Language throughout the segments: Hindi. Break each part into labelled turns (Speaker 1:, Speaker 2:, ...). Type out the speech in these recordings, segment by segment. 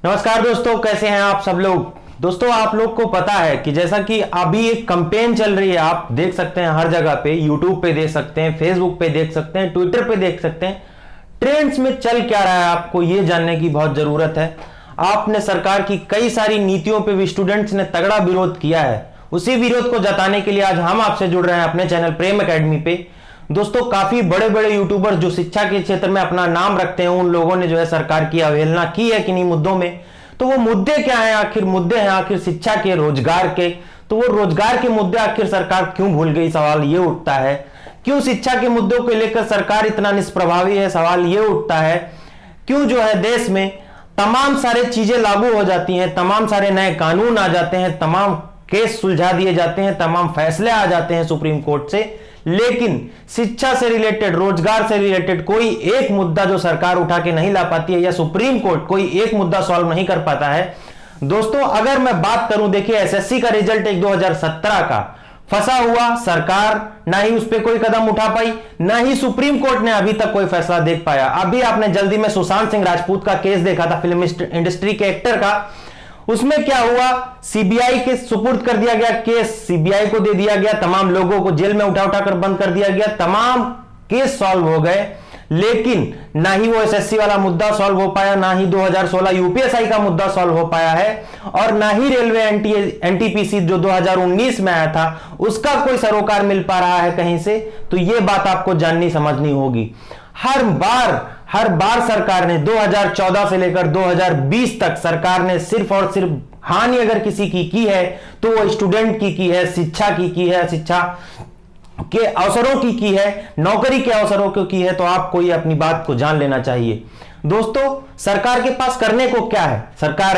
Speaker 1: नमस्कार दोस्तों, कैसे हैं आप सब लोग। दोस्तों, आप लोग को पता है कि जैसा कि अभी एक कैंपेन चल रही है, आप देख सकते हैं हर जगह पे, यूट्यूब पे देख सकते हैं, फेसबुक पे देख सकते हैं, ट्विटर पे देख सकते हैं। ट्रेंड्स में चल क्या रहा है आपको ये जानने की बहुत जरूरत है। आपने सरकार की कई सारी नीतियों पे भी स्टूडेंट्स ने तगड़ा विरोध किया है। उसी विरोध को जताने के लिए आज हम आपसे जुड़ रहे हैं अपने चैनल प्रेम एकेडमी पे। दोस्तों, काफी बड़े बड़े यूट्यूबर जो शिक्षा के क्षेत्र में अपना नाम रखते हैं, उन लोगों ने जो है सरकार की अवहेलना की है किन्हीं मुद्दों में। तो वो मुद्दे क्या हैं? आखिर मुद्दे हैं आखिर शिक्षा के, रोजगार के। तो वो रोजगार के मुद्दे आखिर सरकार क्यों भूल गई, सवाल ये उठता है। क्यों शिक्षा के मुद्दों को लेकर सरकार इतना निष्प्रभावी है, सवाल ये उठता है। क्यों जो है देश में तमाम सारे चीजें लागू हो जाती हैं, तमाम सारे नए कानून आ जाते हैं, तमाम केस सुलझा दिए जाते हैं, तमाम फैसले आ जाते हैं सुप्रीम कोर्ट से, लेकिन शिक्षा से रिलेटेड, रोजगार से रिलेटेड कोई एक मुद्दा जो सरकार उठा के नहीं ला पाती है, या सुप्रीम कोर्ट कोई एक मुद्दा सॉल्व नहीं कर पाता है। दोस्तों, अगर मैं बात करूं, देखिए एसएससी का रिजल्ट एक 2017 का फंसा हुआ, सरकार ना ही उस पर कोई कदम उठा पाई, ना ही सुप्रीम कोर्ट ने अभी तक कोई फैसला देख पाया। अभी आपने जल्दी में सुशांत सिंह राजपूत का केस देखा था, फिल्म इंडस्ट्री के एक्टर का। उसमें क्या हुआ, सीबीआई के सुपुर्द कर दिया गया केस, सीबीआई को दे दिया गया, तमाम लोगों को जेल में उठा उठा कर बंद कर दिया गया, तमाम केस सॉल्व हो गए, लेकिन ना ही वो एसएससी वाला मुद्दा सॉल्व हो पाया, ना ही 2016 यूपीएसआई का मुद्दा सॉल्व हो पाया है, और ना ही रेलवे एनटीपीसी जो 2019 में आया था उसका कोई सरोकार मिल पा रहा है कहीं से। तो ये बात आपको जाननी समझनी होगी। हर बार सरकार ने 2014 से लेकर 2020 तक सरकार ने सिर्फ और सिर्फ हानि अगर किसी की है तो वो स्टूडेंट की है, शिक्षा की है, शिक्षा के अवसरों की है, नौकरी के अवसरों की है। तो आपको ये अपनी बात को जान लेना चाहिए। दोस्तों, सरकार के पास करने को क्या है? सरकार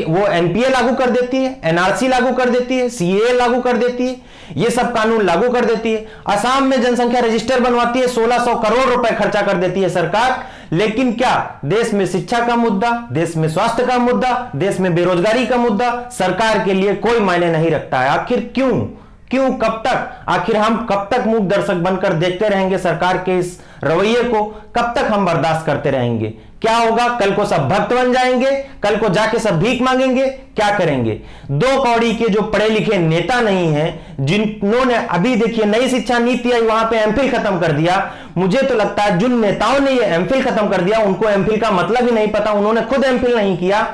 Speaker 1: वो एनपीए लागू कर देती है, एनआरसी लागू कर देती है, सीए लागू कर देती है, ये सब कानून लागू कर देती है। असम में जनसंख्या रजिस्टर बनवाती है, 1600 करोड़ रुपए खर्चा कर देती है सरकार। लेकिन क्या देश में शिक्षा का मुद्दा, देश में स्वास्थ्य का मुद्दा, देश में बेरोजगारी का मुद्दा सरकार के लिए कोई मायने नहीं रखता है? आखिर क्यों? कब तक? आखिर हम कब तक मूक दर्शक बनकर देखते रहेंगे सरकार के इस रवैये को? कब तक हम बर्दाश्त करते रहेंगे? क्या होगा? कल को सब भक्त बन जाएंगे, कल को जाके सब भीख मांगेंगे, क्या करेंगे? दो कौड़ी के जो पढ़े लिखे नेता नहीं हैं, जिन्होंने अभी देखिए नई शिक्षा नीति आई, वहां पे एमफिल खत्म कर दिया। मुझे तो लगता है जिन नेताओं ने ये एमफिल खत्म कर दिया उनको एमफिल का मतलब ही नहीं पता, उन्होंने खुद एमफिल नहीं किया।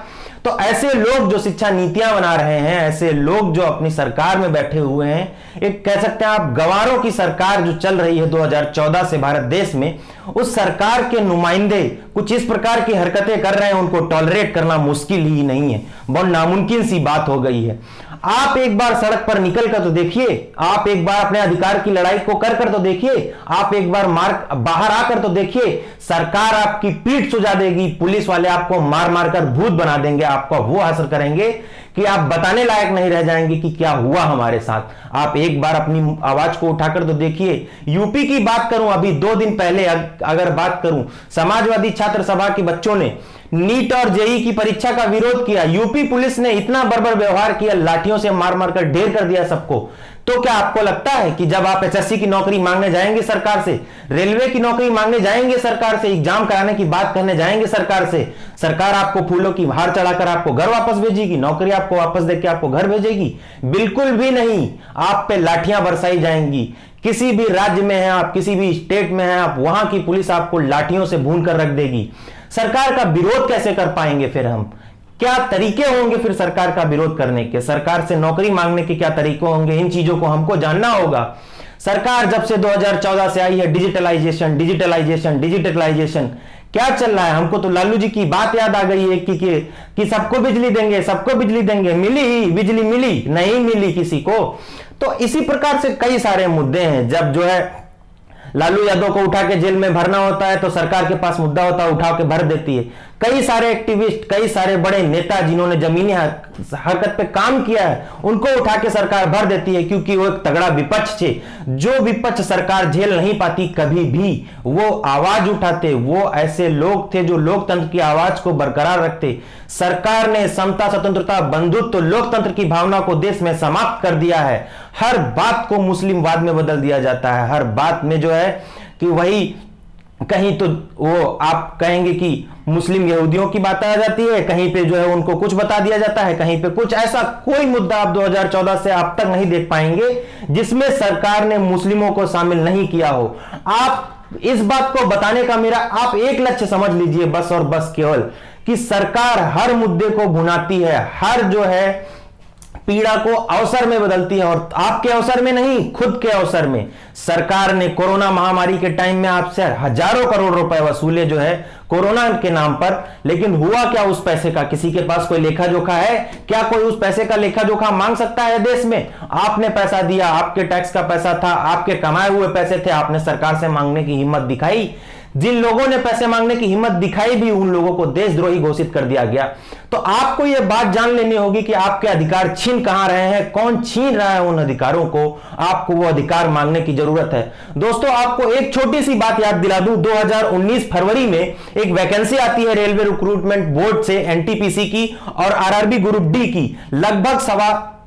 Speaker 1: तो ऐसे लोग जो शिक्षा नीतियां बना रहे हैं, ऐसे लोग जो अपनी सरकार में बैठे हुए हैं, एक कह सकते हैं आप गंवारों की सरकार जो चल रही है 2014 से भारत देश में, उस सरकार के नुमाइंदे कुछ इस प्रकार की हरकतें कर रहे हैं, उनको टॉलरेट करना मुश्किल ही नहीं है, बहुत नामुमकिन सी बात हो गई है। आप एक बार सड़क पर निकल कर तो देखिए, आप एक बार अपने अधिकार की लड़ाई को कर तो देखिए, आप एक बार बाहर आकर तो देखिए, सरकार आपकी पीठ सुझा देगी, पुलिस वाले आपको मार मार कर भूत बना देंगे, आपका वो असर करेंगे कि आप बताने लायक नहीं रह जाएंगे कि क्या हुआ हमारे साथ। आप एक बार अपनी आवाज को उठाकर तो देखिए। यूपी की बात करूं, अभी 2 दिन पहले अगर बात करूं, समाजवादी छात्र सभा के बच्चों ने नीट और जेई की परीक्षा का विरोध किया। यूपी पुलिस ने इतना बर्बर व्यवहार किया, लाठियों से मार मार कर ढेर कर दिया सबको। तो क्या आपको लगता है कि जब आप एसएससी की नौकरी मांगने जाएंगे सरकार से, रेलवे की नौकरी मांगने जाएंगे सरकार से, एग्जाम कराने की बात करने जाएंगे सरकार से, सरकार आपको फूलों की हार चढ़ाकर आपको घर वापस भेजेगी, नौकरी आपको वापस देकर आपको घर भेजेगी? बिल्कुल भी नहीं। आप पे लाठियां बरसाई जाएंगी। किसी भी राज्य में है आप, किसी भी स्टेट में है आप, वहां की पुलिस आपको लाठियों से भून कर रख देगी। सरकार का विरोध कैसे कर पाएंगे फिर हम? क्या तरीके होंगे फिर सरकार का विरोध करने के? सरकार से नौकरी मांगने के क्या तरीके होंगे? इन चीजों को हमको जानना होगा। सरकार जब से 2014 से आई है, डिजिटलाइजेशन डिजिटलाइजेशन डिजिटलाइजेशन क्या चल रहा है? हमको तो लालू जी की बात याद आ गई है कि सबको बिजली देंगे, सबको बिजली देंगे। मिली ही बिजली? मिली नहीं, मिली किसी को। तो इसी प्रकार से कई सारे मुद्दे हैं। जब जो है लालू यादव को उठा के जेल में भरना होता है तो सरकार के पास मुद्दा होता है, उठा के भर देती है। कई सारे एक्टिविस्ट, कई सारे बड़े नेता जिन्होंने जमीनी हरकत पे काम किया है, उनको उठा के सरकार भर देती है, क्योंकि वो एक तगड़ा विपक्ष थे। जो विपक्ष सरकार झेल नहीं पाती कभी भी, वो आवाज उठाते, वो ऐसे लोग थे जो लोकतंत्र की आवाज को बरकरार रखते। सरकार ने समता, स्वतंत्रता, बंधुत्व, लोकतंत्र की भावना को देश में समाप्त कर दिया है। हर बात को मुस्लिमवाद में बदल दिया जाता है। हर बात में जो है कि वही कहीं तो वो आप कहेंगे कि मुस्लिम यहूदियों की बात आ जाती है, कहीं पे जो है उनको कुछ बता दिया जाता है, कहीं पे कुछ। ऐसा कोई मुद्दा आप 2014 से आप तक नहीं देख पाएंगे जिसमें सरकार ने मुस्लिमों को शामिल नहीं किया हो। आप इस बात को बताने का मेरा आप एक लक्ष्य समझ लीजिए बस और बस, केवल कि सरकार हर मुद्दे को भुनाती है, हर जो है पीड़ा को अवसर में बदलती है, और आपके अवसर में नहीं, खुद के अवसर में। सरकार ने कोरोना महामारी के टाइम में आपसे हजारों करोड़ रुपए वसूले जो है कोरोना के नाम पर, लेकिन हुआ क्या उस पैसे का? किसी के पास कोई लेखा जोखा है क्या? कोई उस पैसे का लेखा जोखा मांग सकता है देश में? आपने पैसा दिया, आपके टैक्स का पैसा था, आपके कमाए हुए पैसे थे, आपने सरकार से मांगने की हिम्मत दिखाई। जिन लोगों ने पैसे मांगने की हिम्मत दिखाई भी, उन लोगों को देशद्रोही घोषित कर दिया गया। तो आपको यह बात जान लेनी होगी कि आपके अधिकार छीन कहां रहे हैं, कौन छीन रहा है उन अधिकारों को, आपको वो अधिकार मांगने की जरूरत है। दोस्तों, आपको एक छोटी सी बात याद दिला दूं, 2019 फरवरी में एक वैकेंसी आती है रेलवे रिक्रूटमेंट बोर्ड से, एनटीपीसी की और आरआरबी ग्रुप डी की। लगभग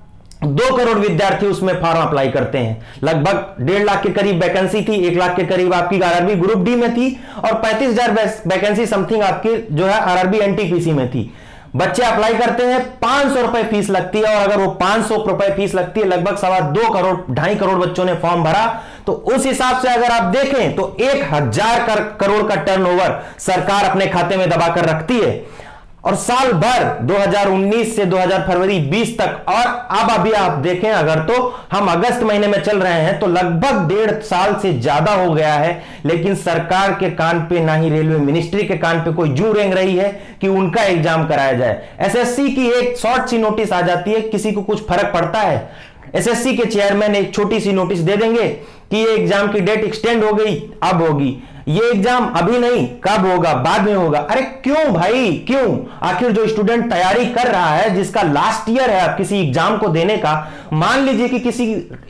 Speaker 1: 2 करोड़ विद्यार्थी उसमें फॉर्म अप्लाई करते हैं। लगभग 1.5 लाख के करीब वैकेंसी थी, 1 लाख के करीब आपकी आरआरबी ग्रुप डी में थी, और 35,000 वैकेंसी समथिंग आपकी जो है आरआरबी एनटीपीसी में थी। बच्चे अप्लाई करते हैं, 500 रुपए फीस लगती है, और अगर वो 500 रुपए फीस लगती है, लगभग 2.25 करोड़ 2.5 करोड़ बच्चों ने फॉर्म भरा, तो उस हिसाब से अगर आप देखें तो 1,000 करोड़ का टर्नओवर सरकार अपने खाते में दबाकर रखती है। और साल भर 2019 से 2000 फरवरी 20 तक, और अब अभी आप देखें अगर तो हम अगस्त महीने में चल रहे हैं, तो लगभग 1.5 साल से ज्यादा हो गया है, लेकिन सरकार के कान पे, ना ही रेलवे मिनिस्ट्री के कान पे कोई जू रेंग रही है कि उनका एग्जाम कराया जाए। एसएससी की एक शॉर्ट सी नोटिस आ जाती है, किसी को कुछ फर्क पड़ता है? एसएससी के चेयरमैन एक छोटी सी नोटिस दे देंगे कि ये एग्जाम की डेट एक्सटेंड हो गई, अब होगी। ये एग्जाम अभी नहीं, कब होगा? बाद में होगा। अरे क्यों भाई, क्यों? आखिर जो स्टूडेंट तैयारी कर रहा है, जिसका लास्ट ईयर है किसी एग्जाम को देने का, मान लीजिए कि किसी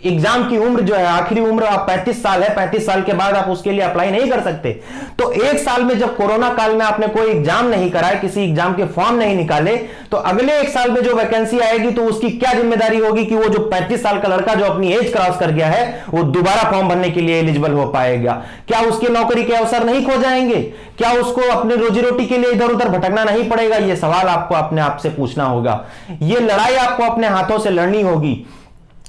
Speaker 1: एग्जाम की उम्र जो है, आखिरी उम्र आप 35 साल है, 35 साल के बाद आप उसके लिए अप्लाई नहीं कर सकते। तो 1 साल में जब कोरोना काल में आपने कोई एग्जाम नहीं कराया, किसी एग्जाम के फॉर्म नहीं निकाले, तो अगले 1 साल में जो वैकेंसी आएगी तो उसकी क्या जिम्मेदारी होगी कि वो जो 35 साल का लड़का जो अपनी एज क्रॉस कर गया है, वो दोबारा फॉर्म भरने के लिए एलिजिबल हो पाएगा? क्या उसकी नौकरी के अवसर नहीं खो जाएंगे? क्या उसको अपनी रोजी रोटी के लिए इधर उधर भटकना नहीं पड़ेगा? यह सवाल आपको अपने आप से पूछना होगा। यह लड़ाई आपको अपने हाथों से लड़नी होगी।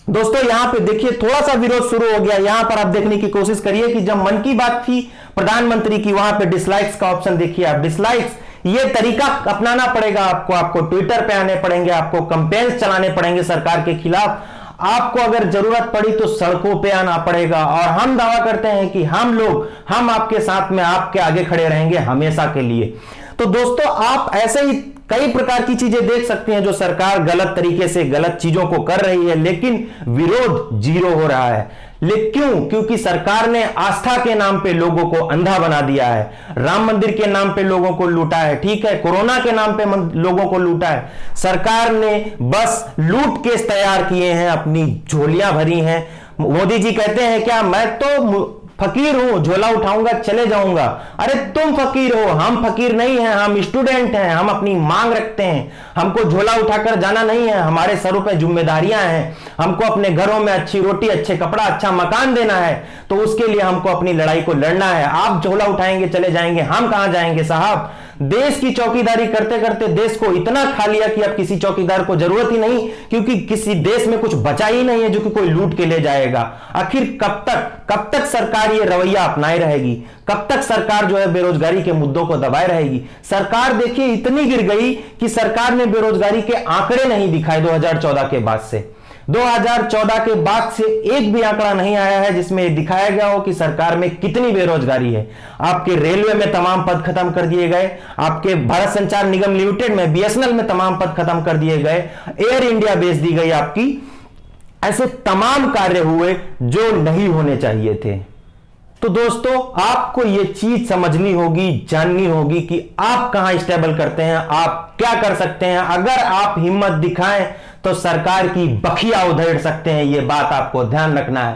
Speaker 1: दोस्तों, यहां पे देखिए थोड़ा सा विरोध शुरू हो गया। यहां पर आप देखने की कोशिश करिए कि जब मन की बात थी प्रधानमंत्री की, वहां पे डिसलाइक्स का ऑप्शन देखिए आप। डिसलाइक्स, ये तरीका अपनाना पड़ेगा आपको ट्विटर पे आने पड़ेंगे, आपको कैंपेन्स चलाने पड़ेंगे सरकार के खिलाफ, आपको अगर जरूरत पड़ी तो सड़कों पे आना पड़ेगा। और हम दावा करते हैं कि हम आपके साथ में, आपके आगे खड़े रहेंगे हमेशा के लिए। तो दोस्तों, आप ऐसे ही कई प्रकार की चीजें देख सकते हैं जो सरकार गलत तरीके से गलत चीजों को कर रही है, लेकिन विरोध जीरो हो रहा है। क्यों? क्योंकि सरकार ने आस्था के नाम पे लोगों को अंधा बना दिया है, राम मंदिर के नाम पे लोगों को लूटा है, ठीक है, कोरोना के नाम पे लोगों को लूटा है। सरकार ने बस लूट केस तैयार किए हैं, अपनी झोलियां भरी हैं। मोदी जी कहते हैं क्या, मैं तो फकीर हूं, झोला उठाऊंगा चले जाऊंगा। अरे तुम फकीर हो, हम फकीर नहीं हैं, हम स्टूडेंट हैं, हम अपनी मांग रखते हैं। हमको झोला उठाकर जाना नहीं है, हमारे सरों पे जिम्मेदारियां हैं। हमको अपने घरों में अच्छी रोटी, अच्छे कपड़ा, अच्छा मकान देना है, तो उसके लिए हमको अपनी लड़ाई को लड़ना है। आप झोला उठाएंगे चले जाएंगे, हम कहां जाएंगे साहब? देश की चौकीदारी करते करते देश को इतना खा लिया कि अब किसी चौकीदार को जरूरत ही नहीं, क्योंकि किसी देश में कुछ बचा ही नहीं है जो कि कोई लूट के ले जाएगा। आखिर कब तक सरकार ये रवैया अपनाए रहेगी? कब तक सरकार जो है बेरोजगारी के मुद्दों को दबाए रहेगी? सरकार देखिए इतनी गिर गई कि सरकार ने बेरोजगारी के आंकड़े नहीं दिखाए 2014 के बाद से। 2014 के बाद से एक भी आंकड़ा नहीं आया है जिसमें दिखाया गया हो कि सरकार में कितनी बेरोजगारी है। आपके रेलवे में तमाम पद खत्म कर दिए गए, आपके भारत संचार निगम लिमिटेड में, बीएसएनएल में तमाम पद खत्म कर दिए गए, एयर इंडिया बेच दी गई आपकी। ऐसे तमाम कार्य हुए जो नहीं होने चाहिए थे। तो दोस्तों, आपको यह चीज समझनी होगी, जाननी होगी कि आप कहां स्टेबल करते हैं, आप क्या कर सकते हैं। अगर आप हिम्मत दिखाएं तो सरकार की बखिया उधेड़ सकते हैं, यह बात आपको ध्यान रखना है।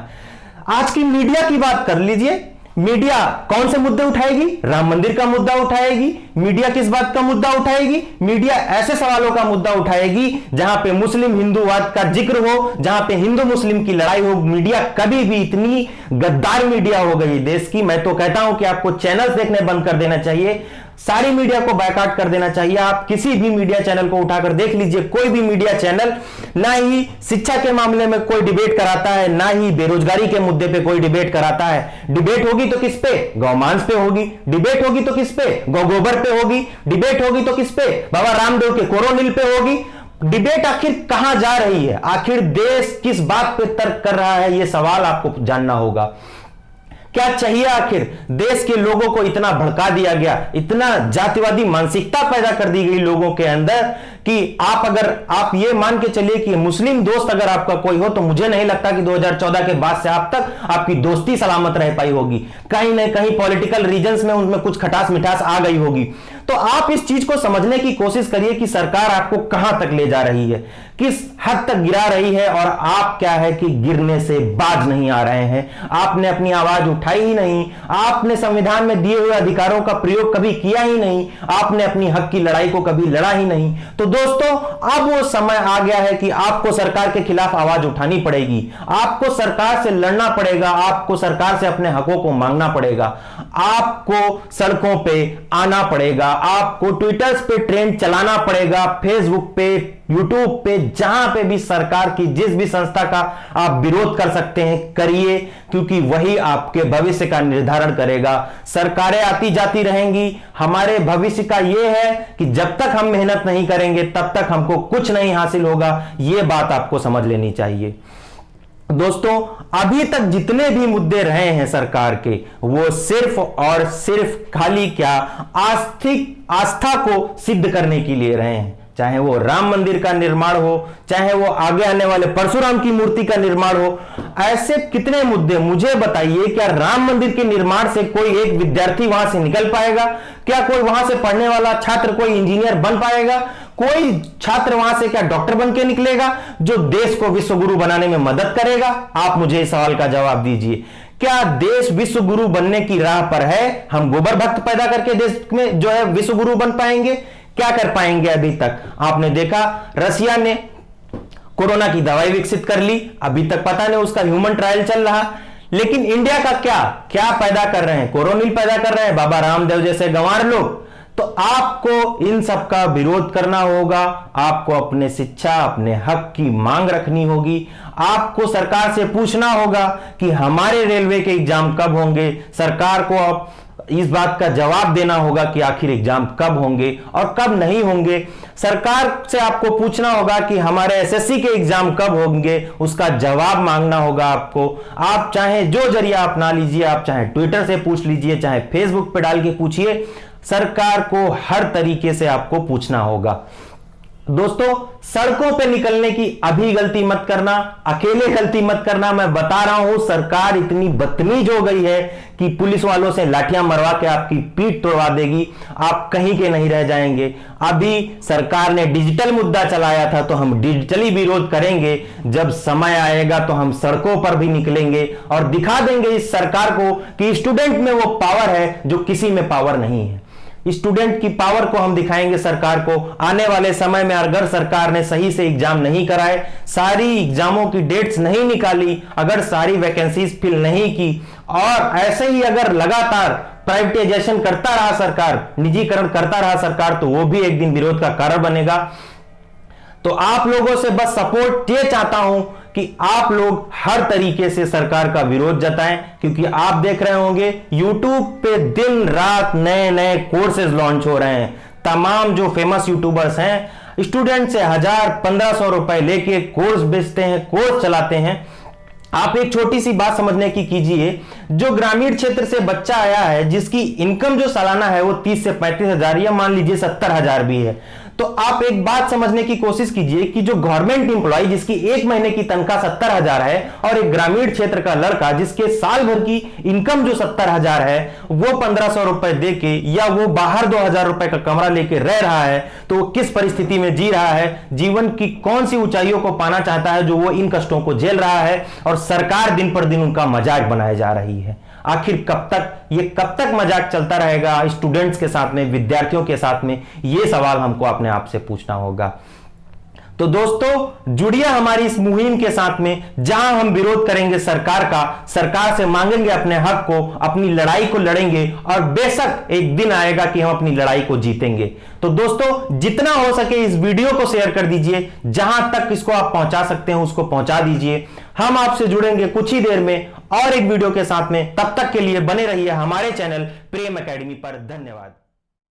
Speaker 1: आज की मीडिया की बात कर लीजिए, मीडिया कौन से मुद्दे उठाएगी? राम मंदिर का मुद्दा उठाएगी। मीडिया किस बात का मुद्दा उठाएगी? मीडिया ऐसे सवालों का मुद्दा उठाएगी जहां पे मुस्लिम हिंदूवाद का जिक्र हो, जहां पे हिंदू मुस्लिम की लड़ाई हो। मीडिया कभी भी इतनी गद्दार मीडिया हो गई देश की, मैं तो कहता हूं कि आपको चैनल्स देखने बंद कर देना चाहिए, सारी मीडिया को बायकॉट कर देना चाहिए। आप किसी भी मीडिया चैनल को उठाकर देख लीजिए, कोई भी मीडिया चैनल ना ही शिक्षा के मामले में कोई डिबेट कराता है, ना ही बेरोजगारी के मुद्दे पे कोई डिबेट कराता है। डिबेट होगी तो किस पे? गौमांस पे होगी। डिबेट होगी तो किस पे? गोबर पे होगी। डिबेट होगी तो किस पे? बाबा रामदेव के कोरोनिल पे होगी। डिबेट आखिर कहां जा रही है? आखिर देश किस बात पे तर्क कर रहा है? यह सवाल आपको जानना होगा। क्या चाहिए आखिर? देश के लोगों को इतना भड़का दिया गया, इतना जातिवादी मानसिकता पैदा कर दी गई लोगों के अंदर कि आप ये मान के चलिए कि मुस्लिम दोस्त अगर आपका कोई हो तो मुझे नहीं लगता कि 2014 के बाद से आप तक आपकी दोस्ती सलामत रह पाई होगी। कहीं ना कहीं पॉलिटिकल रीजंस में उनमें कुछ खटास मिठास आ गई होगी। तो आप इस चीज को समझने की कोशिश करिए कि सरकार आपको कहां तक ले जा रही है, किस हद तक गिरा रही है, और आप क्या है कि गिरने से बाज नहीं आ रहे हैं। आपने अपनी आवाज उठाई ही नहीं, आपने संविधान में दिए हुए अधिकारों का प्रयोग कभी किया ही नहीं, आपने अपनी हक की लड़ाई को कभी लड़ा ही नहीं। तो दोस्तों, अब वो समय आ गया है कि आपको सरकार के खिलाफ आवाज उठानी पड़ेगी, आपको सरकार से लड़ना पड़ेगा, आपको सरकार से अपने हकों को मांगना पड़ेगा, आपको सड़कों पे आना पड़ेगा, आपको ट्विटर पे ट्रेंड चलाना पड़ेगा, फेसबुक पे, यूट्यूब पे, जहां पे भी सरकार की जिस भी संस्था का आप विरोध कर सकते हैं करिए, क्योंकि वही आपके भविष्य का निर्धारण करेगा। सरकारें आती जाती रहेंगी, हमारे भविष्य का यह है कि जब तक हम मेहनत नहीं करेंगे तब तक हमको कुछ नहीं हासिल होगा। यह बात आपको समझ लेनी चाहिए। दोस्तों, अभी तक जितने भी मुद्दे रहे हैं सरकार के, वो सिर्फ और सिर्फ खाली क्या आस्था को सिद्ध करने के लिए रहे हैं। चाहे वो राम मंदिर का निर्माण हो, चाहे वो आगे आने वाले परशुराम की मूर्ति का निर्माण हो, ऐसे कितने मुद्दे मुझे बताइए। क्या राम मंदिर के निर्माण से कोई एक विद्यार्थी वहां से निकल पाएगा? क्या कोई वहां से पढ़ने वाला छात्र कोई इंजीनियर बन पाएगा? कोई छात्र वहां से क्या डॉक्टर बन के निकलेगा जो देश को विश्व गुरु बनाने में मदद करेगा? आप मुझे इस सवाल का जवाब दीजिए। क्या देश विश्व गुरु बनने की राह पर है? हम गोबर भक्त पैदा करके देश में जो है विश्व गुरु बन पाएंगे? क्या कर पाएंगे? अभी तक आपने देखा रसिया ने कोरोना की दवाई विकसित कर ली, अभी तक पता नहीं उसका ह्यूमन ट्रायल चल रहा। लेकिन इंडिया का क्या पैदा कर रहे हैं? कोरोनिल पैदा कर रहे हैं, बाबा रामदेव जैसे गंवार लोग। तो आपको इन सब का विरोध करना होगा, आपको अपने शिक्षा, अपने हक की मांग रखनी होगी, आपको सरकार से पूछना होगा कि हमारे रेलवे के एग्जाम कब होंगे। सरकार को अब इस बात का जवाब देना होगा कि आखिर एग्जाम कब होंगे और कब नहीं होंगे। सरकार से आपको पूछना होगा कि हमारे एसएससी के एग्जाम कब होंगे, उसका जवाब मांगना होगा आपको। आप चाहे जो जरिया अपना लीजिए, आप चाहे ट्विटर से पूछ लीजिए, चाहे फेसबुक पे डाल के पूछिए, सरकार को हर तरीके से आपको पूछना होगा। दोस्तों, सड़कों पे निकलने की अभी गलती मत करना, अकेले गलती मत करना। मैं बता रहा हूं, सरकार इतनी बदतमीज हो गई है कि पुलिस वालों से लाठियां मरवा के आपकी पीठ तोड़वा देगी, आप कहीं के नहीं रह जाएंगे। अभी सरकार ने डिजिटल मुद्दा चलाया था तो हम डिजिटली विरोध करेंगे। जब समय आएगा तो हम सड़कों पर भी निकलेंगे और दिखा देंगे इस सरकार को कि स्टूडेंट में वो पावर है जो किसी में पावर नहीं है। स्टूडेंट की पावर को हम दिखाएंगे सरकार को। आने वाले समय में अगर सरकार ने सही से एग्जाम नहीं कराए, सारी एग्जामों की डेट्स नहीं निकाली, अगर सारी वैकेंसीज फिल नहीं की और ऐसे ही अगर लगातार प्राइवेटाइजेशन करता रहा सरकार, निजीकरण करता रहा सरकार, तो वो भी एक दिन विरोध का कारण बनेगा। तो आप लोगों से बस सपोर्ट ये चाहता हूं कि आप लोग हर तरीके से सरकार का विरोध जताएं, क्योंकि आप देख रहे होंगे YouTube पे दिन रात नए नए कोर्सेज लॉन्च हो रहे हैं। तमाम जो फेमस यूट्यूबर्स हैं, स्टूडेंट से 1000-1500 रुपए लेके कोर्स बेचते हैं, कोर्स चलाते हैं। आप एक छोटी सी बात समझने की कीजिए, जो ग्रामीण क्षेत्र से बच्चा आया है जिसकी इनकम जो सालाना है वो 30 से 35 हजार या मान लीजिए 70 हजार भी है, तो आप एक बात समझने की कोशिश कीजिए कि जो गवर्नमेंट इंप्लॉय जिसकी एक महीने की तनख्वाह 70 हजार है और एक ग्रामीण क्षेत्र का लड़का जिसके साल भर की इनकम जो 70 हजार है, वो 1500 रुपए देके या वो बाहर 2000 रुपए का कमरा लेके रह रहा है, तो वो किस परिस्थिति में जी रहा है, जीवन की कौन सी ऊंचाइयों को पाना चाहता है जो वो इन कष्टों को झेल रहा है, और सरकार दिन पर दिन उनका मजाक बनाया जा रही है। आखिर कब तक मजाक चलता रहेगा स्टूडेंट्स के साथ में, विद्यार्थियों के साथ में, यह सवाल हमको अपने आप से पूछना होगा। तो दोस्तों जुड़िए हमारी इस मुहिम के साथ में, जहां हम विरोध करेंगे सरकार का, सरकार से मांगेंगे अपने हक को, अपनी लड़ाई को लड़ेंगे और बेशक एक दिन आएगा कि हम अपनी लड़ाई को जीतेंगे। तो दोस्तों जितना हो सके इस वीडियो को शेयर कर दीजिए, जहां तक इसको आप पहुंचा सकते हैं उसको पहुंचा दीजिए। हम आपसे जुड़ेंगे कुछ ही देर में और एक वीडियो के साथ में। तब तक के लिए बने रहिए हमारे चैनल प्रेम एकेडमी पर। धन्यवाद।